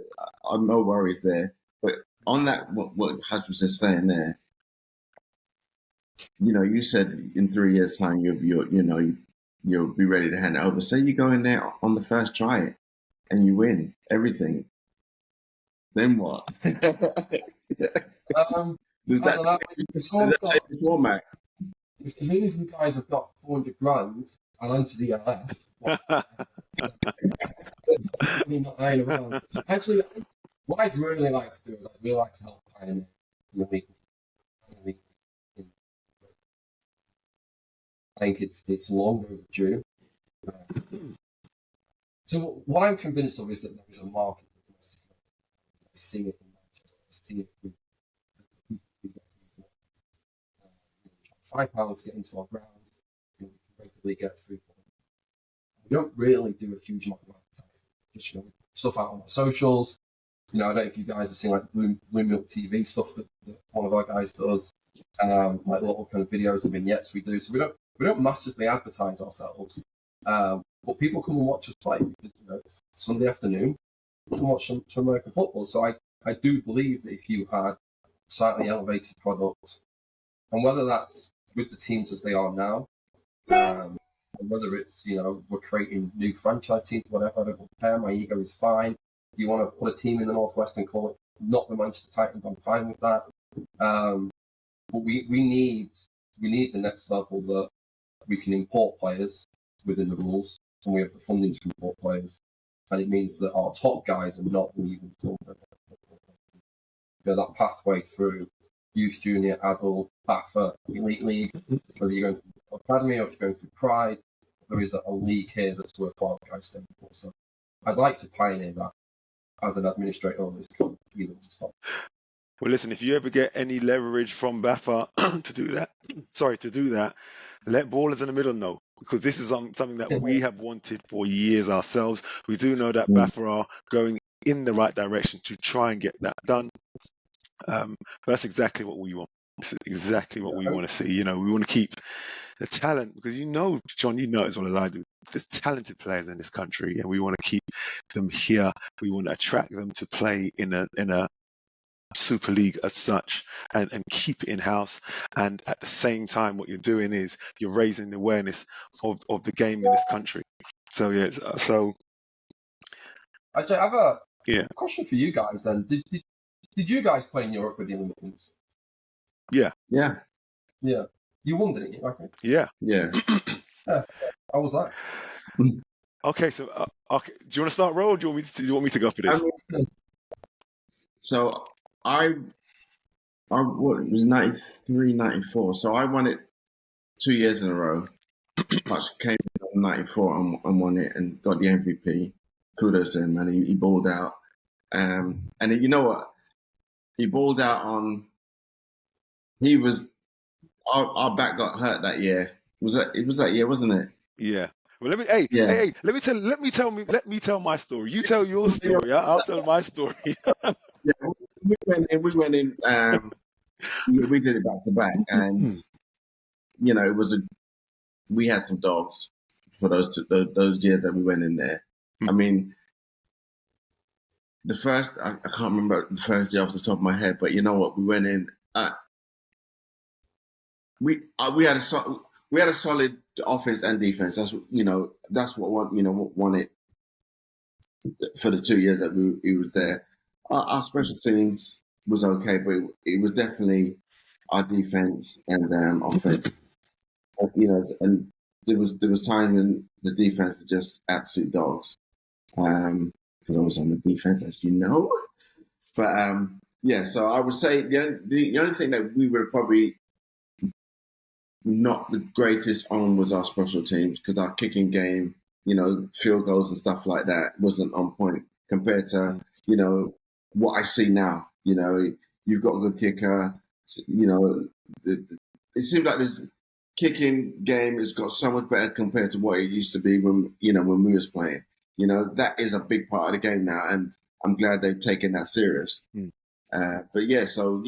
I'm no worries there. But on that, what Hutch was just saying there, you said in 3 years' time you'll be ready to hand it over. Say you go in there on the first try and you win everything. Then what? Does that change the format? If any of you guys have got 400 grand and enter the LF, I mean, not lying around. Actually, what I'd really like to do is I'd really like to help pioneer the league. I think it's long overdue. So what I'm convinced of is that there is a market. I see it in Manchester. I see it with £5 to get into our ground. We can regularly get through. We don't really do a huge amount of advertising. Just stuff out on our socials. I don't know if you guys have seen like Blue Milk TV stuff that one of our guys does. Like little kind of videos and vignettes we do. So we don't massively advertise ourselves. But people come and watch us play because it's Sunday afternoon. You can watch some American football. So I do believe that if you had a slightly elevated product, and whether that's with the teams as they are now, and whether it's we're creating new franchise teams, whatever, I don't care. My ego is fine. If you want to put a team in the Northwest and call it not the Manchester Titans, I'm fine with that. But we need the next level that we can import players within the rules, and we have the funding to import players, and it means that our top guys are not leaving that pathway through youth, junior, adult, BAFA, elite league. Whether you're going to the academy or if you're going through Pride, there is a league here that's worthwhile guys staying for. So I'd like to pioneer that as an administrator on this company. Well, listen, if you ever get any leverage from BAFA to do that, let Ballaz in the Middle know, because this is something that we have wanted for years ourselves. We do know that BAFA are going in the right direction to try and get that done. But that's exactly what we want. It's exactly what we want to see. We want to keep the talent, because John, as well as I do, there's talented players in this country, and we want to keep them here. We want to attract them to play in a Super League as such, and keep it in house. And at the same time, what you're doing is you're raising the awareness of the game in this country. So yeah, I have a question for you guys then. Did you guys play in Europe with the Olympians? Yeah. You won, didn't you? I think. Yeah. How was that? Okay, so okay, do you want to start, Ro, or do you want me to go for this? So I was 93, 94. So I won it 2 years in a row. Hutch came in 94 and won it and got the MVP. Kudos to him, man. He balled out. And you know what? He balled out on. He was. Our back got hurt that year. It was that year, wasn't it? Yeah. Well, let me tell my story. You tell your story. I'll tell my story. Yeah, we went in. We did it back to back, and it was we had some dogs for those years that we went in there. I mean, the first, I can't remember the first year off the top of my head, but you know what? We went in. We had a solid offense and defense. That's what won it for the 2 years that we was there. Our special teams was okay, but it was definitely our defense and offense. And there was time when the defense was just absolute dogs. Because I was on the defense, as you know. But yeah, so I would say the only thing that we were probably not the greatest on was our special teams, because our kicking game, field goals and stuff like that wasn't on point compared to, what I see now. You've got a good kicker. It seems like this kicking game has got so much better compared to what it used to be when we was playing. That is a big part of the game now, and I'm glad they've taken that serious. But yeah,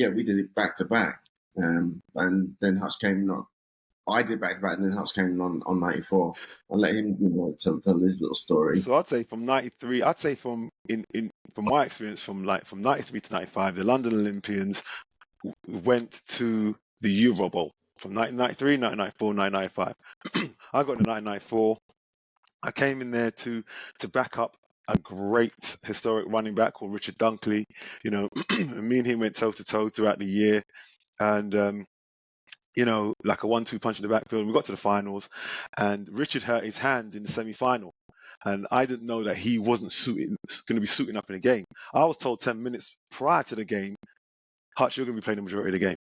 we did it back to back. And then Hutch came on. I did back to back, and then Hutch came on 94. I'll let him tell his little story. So I'd say from 93, from my experience, from 93 to 95, the London Olympians went to the Euro Bowl from 1993, 1994, 1995. I got to 1994. I came in there to back up a great historic running back called Richard Dunkley. Me and him went toe to toe throughout the year, and like a 1-2 punch in the backfield. We got to the finals, and Richard hurt his hand in the semi-final, and I didn't know that he wasn't going to be suiting up in the game. I was told 10 minutes prior to the game, Hutch, you're going to be playing the majority of the game.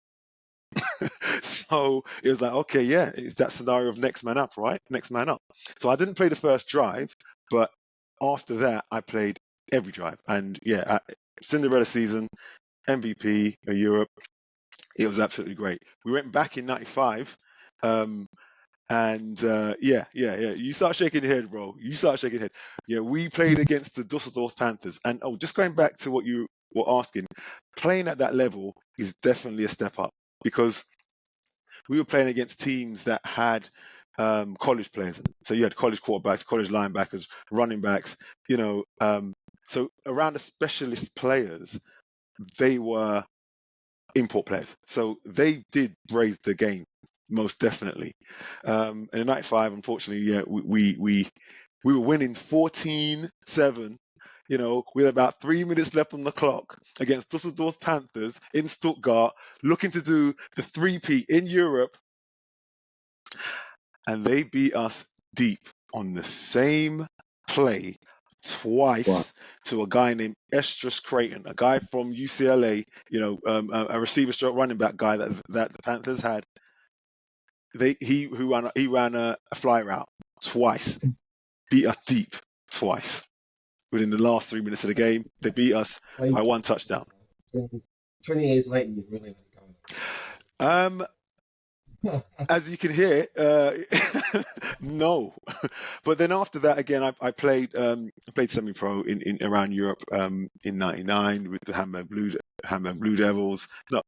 So it was like, okay, yeah, it's that scenario of next man up, right? Next man up. So I didn't play the first drive, but after that, I played every drive. And yeah, Cinderella season, MVP of Europe, it was absolutely great. We went back in 95. Yeah. You start shaking your head, bro. You start shaking your head. Yeah, we played against the Dusseldorf Panthers. And just going back to what you were asking, playing at that level is definitely a step up, because we were playing against teams that had college players. So you had college quarterbacks, college linebackers, running backs, so around the specialist players, they were import players. So they did raise the game, most definitely. And in 95, unfortunately, yeah, we were winning 14-7, with about 3 minutes left on the clock against Dusseldorf Panthers in Stuttgart, looking to do the three-peat in Europe. And they beat us deep on the same play twice to a guy named Estrus Creighton, a guy from UCLA, a receiver stroke running back guy that the Panthers had. He ran a fly route twice, beat us deep twice. Within the last 3 minutes of the game, they beat us by one touchdown. 20 years later, you really let go. As you can hear, no. But then after that, again, I played semi-pro in around Europe in '99 with the Hamburg Blue Devils. No,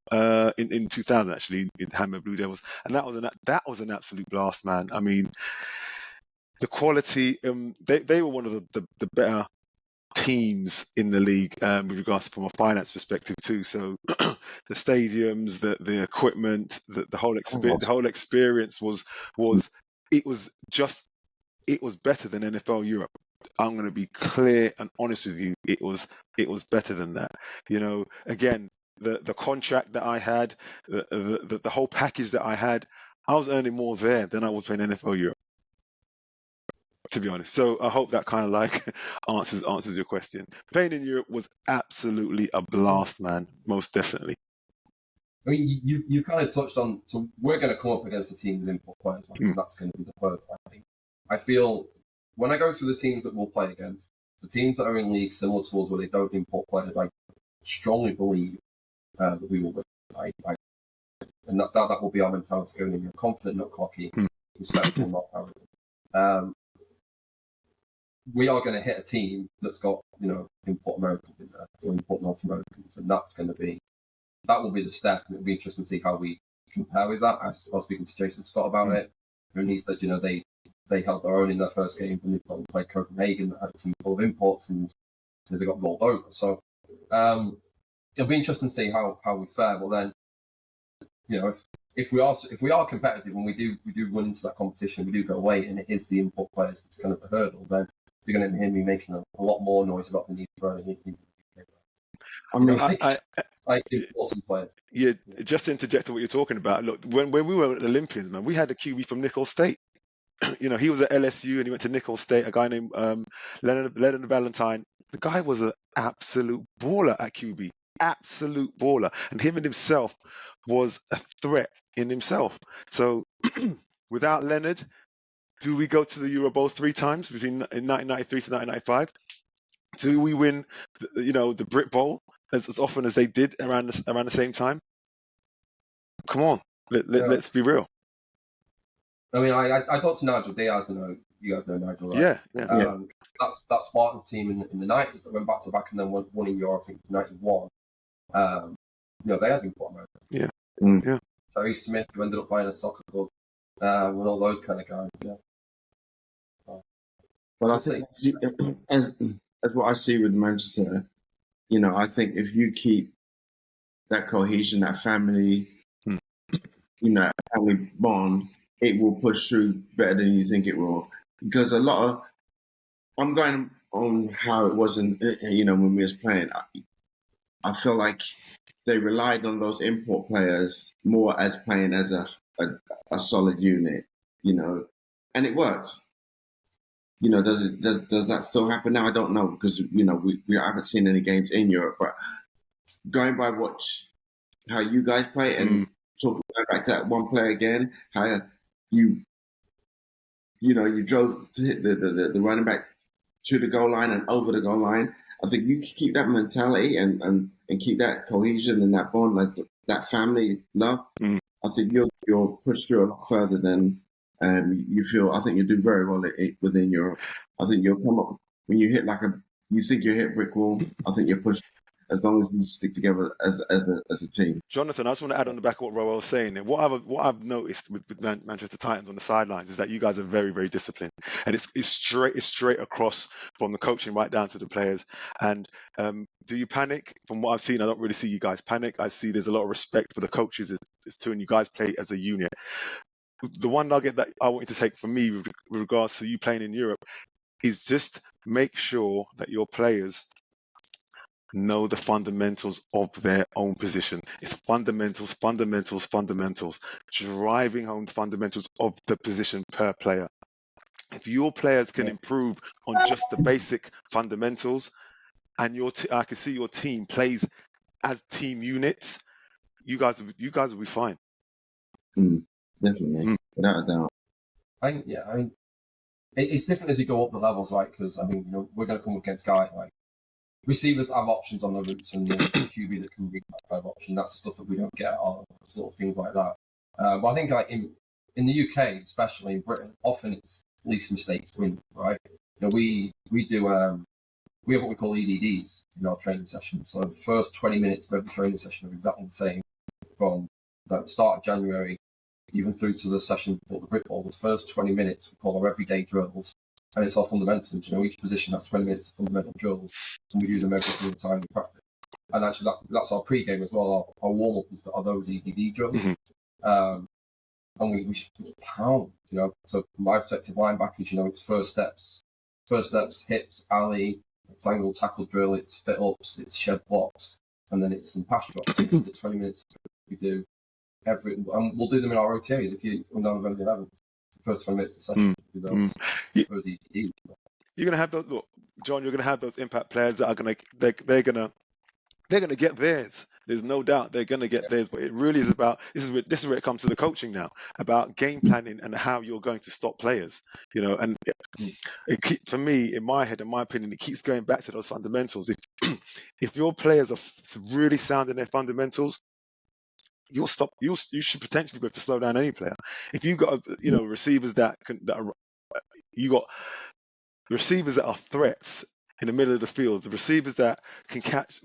in 2000 actually, in Hamburg Blue Devils, and that was an absolute blast, man. I mean, the quality. They were one of the better teams in the league with regards from a finance perspective too. So the stadiums, the equipment, the whole experience was better than NFL Europe. I'm going to be clear and honest with you. It was better than that. Again, the contract that I had, the whole package that I had, I was earning more there than I was playing NFL Europe, to be honest. So I hope that kind of like answers your question. Playing in Europe was absolutely a blast, man. Most definitely. I mean, you kind of touched on, so we're going to come up against a team with import players. I think that's going to be the word. I feel when I go through the teams that we'll play against, the teams that are in leagues similar to us where they don't import players, I strongly believe that we will win. And that will be our mentality going in. You're confident, not cocky, respectful, not arrogant. We are going to hit a team that's got, import Americans in there, or import North Americans, and that will be the step. It'll be interesting to see how we compare with that. I was speaking to Jason Scott about it, and he said, they held their own in their first game. And they played Copenhagen, that had a team full of imports, and so they got rolled over. So it'll be interesting to see how we fare. But then, if we are competitive and we do run into that competition, we do go away, and it is the import players that's kind of the hurdle, then you're going to hear me making a lot more noise about the need to grow. I mean, I import some players. Yeah, just to interject on what you're talking about. Look, when we were at the Olympians, man, we had a QB from Nicholls State. He was at LSU and he went to Nicholls State. A guy named Leonard Valentine. The guy was an absolute baller at QB, absolute baller, and him and himself was a threat in himself. So, without Leonard, do we go to the Euro Bowl 3 times between 1993 to 1995? Do we win, the Brit Bowl as often as they did around the same time? Come on, let's be real. I mean, I talked to Nigel Diaz, and you guys know Nigel, right? Yeah. That's Spartan's team in the 90s that went back to back and then won in Europe, I think, 91. They had been put on. Yeah. Yeah. Terry Smith, who ended up buying a soccer club, and all those kind of guys, yeah. But I think as what I see with Manchester, I think if you keep that cohesion, that family, family bond, it will push through better than you think it will. Because I'm going on how it was when we was playing. I feel like they relied on those import players more as playing as a solid unit, and it worked. Does that still happen now? I don't know, because we haven't seen any games in Europe. But going by how you guys play and talking back to that one player again, how you drove to hit the running back to the goal line and over the goal line. I think you keep that mentality and keep that cohesion and that bond, like that family love. I think you'll push through a lot further than you feel. I think you do very well within Europe. I think you'll come up when you hit you think you hit brick wall. I think you'll push as long as you stick together as a team. Jonathan, I just want to add on the back of what Roel was saying. And what I've noticed with Manchester Titans on the sidelines is that you guys are very, very disciplined, and it's straight across from the coaching right down to the players. And do you panic? From what I've seen, I don't really see you guys panic. I see there's a lot of respect for the coaches. It's two, and you guys play as a unit. The one nugget that I want you to take from me with regards to you playing in Europe is just make sure that your players know the fundamentals of their own position. It's fundamentals, driving home the fundamentals of the position per player. If your players can improve on just the basic fundamentals, and I can see your team plays as team units, you guys will be fine. Definitely, without a doubt. I mean, it's different as you go up the levels, right? Because we're going to come up against guys like receivers have options on the routes, and QB that can bring that option. That's the stuff that we don't get on little things like that. But I think like in the UK, especially in Britain, often it's least mistakes win, right? We do we have what we call EDDs in our training sessions. So the first 20 minutes of every training session are exactly the same from the start of January even through to the session for the Brit Bowl. The first 20 minutes we call our everyday drills, and it's our fundamentals. Each position has 20 minutes of fundamental drills, and we do them every single time we practice. And actually, that's our pre-game as well. Our warm-up are those EDD drills. And we pound, So from my perspective, linebackers, it's first steps, hips, alley, it's angle tackle drill, it's fit-ups, it's shed blocks, and then it's some pass drops. It's the 20 minutes we do and we'll do them in our OTAs if you come down November 11th. The first 20 minutes of the session, we do those EDD. You're gonna have those, look, John. You're gonna have those impact players that are they're gonna get theirs. There's no doubt they're gonna get theirs. But it really is about this is where it comes to the coaching now, about game planning and how you're going to stop players. And for me, in my head, in my opinion, it keeps going back to those fundamentals. If your players are really sound in their fundamentals, you should potentially be able to slow down any player. If you got receivers you got receivers that are threats in the middle of the field, the receivers that can catch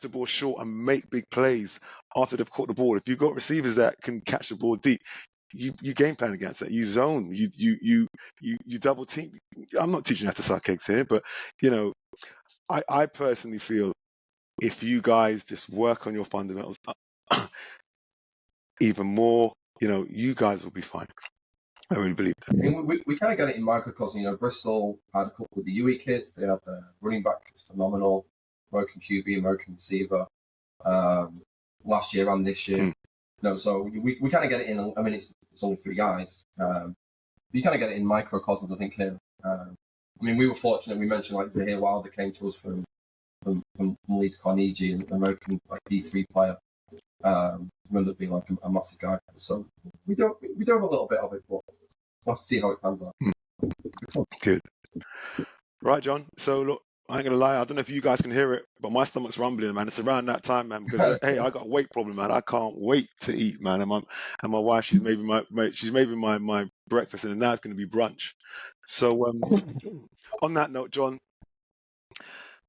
the ball short and make big plays after they've caught the ball. If you've got receivers that can catch the ball deep, you game plan against that. You zone. You double team. I'm not teaching you how to suck eggs here, but you know, I personally feel if you guys just work on your fundamentals even more, you know, you guys will be fine. I really believe that. I mean, we kind of get it in microcosm. You know, Bristol had a couple of the UE kids. They had the running back who's phenomenal, American QB, American receiver, last year and this year. Mm. You know, so we kind of get it in. I mean, it's only 3 guys. You kind of get it in microcosms, I think. Here, I mean, we were fortunate. We mentioned like Zahir Wilder came to us from Leeds Carnegie, an American like D3 player. Remember being like a massive guy. So we do have a little bit of it, but we'll have to see how it pans out. Good. Right, John. So look, I ain't gonna lie. I don't know if you guys can hear it, but my stomach's rumbling, man. It's around that time, man. Because hey, I got a weight problem, man. I can't wait to eat, man. And my wife, she's making my breakfast, and now it's gonna be brunch. So on that note, John,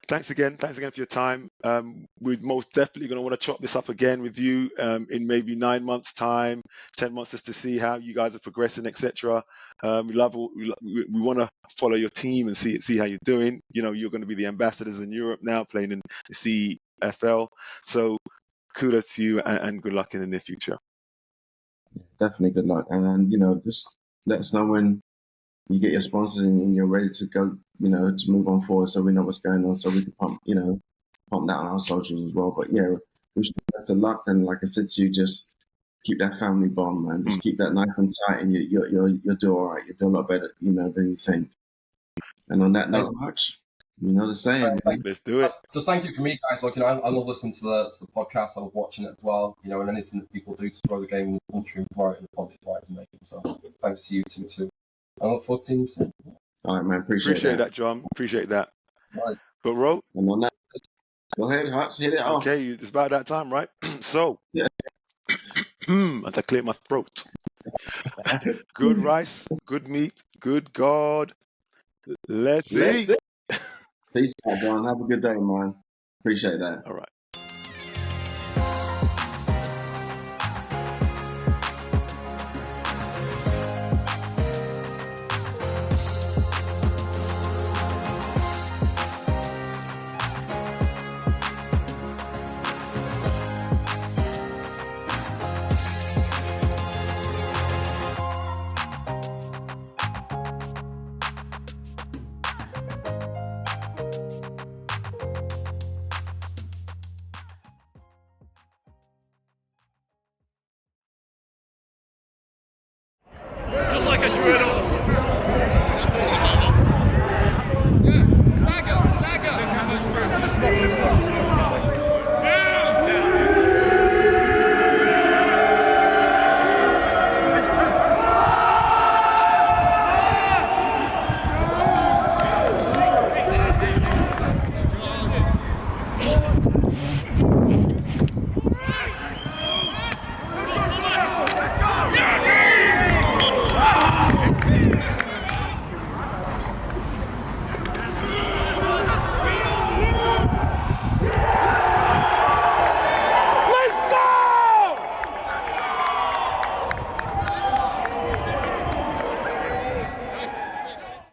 thanks again for your time. We're most definitely going to want to chop this up again with you in maybe 9 months' time, 10 months, just to see how you guys are progressing, etc. We want to follow your team and see how you're doing. You know, you're going to be the ambassadors in Europe now, playing in the CFL. So kudos to you and good luck in the near future. Definitely good luck. And then, you know, just let us know when you get your sponsors and you're ready to go, you know, to move on forward, so we know what's going on, so we can pump that on our socials as well. But yeah, wish you best of luck, and like I said to you, just keep that family bond, man. Just keep that nice and tight, and you'll do all right. You'll do a lot better, you know, than you think. And on that note, much, you know the saying. Let's do it. Just thank you for me, guys. Look, you know, I love listening to the podcast. I love watching it as well. You know, and anything that people do to grow the game in the country and grow it in a positive light to make it. So thanks to you too. I look forward to seeing you soon. All right, man. Appreciate that, John. Appreciate that. Right. But Ro, and on that, go ahead, Hutch, hit it off. Okay, it's about that time, right? So, Yeah. as I clear my throat. Good rice, good meat, good God. Let's eat. Peace out, John. Have a good day, man. Appreciate that. All right. Just like a drill.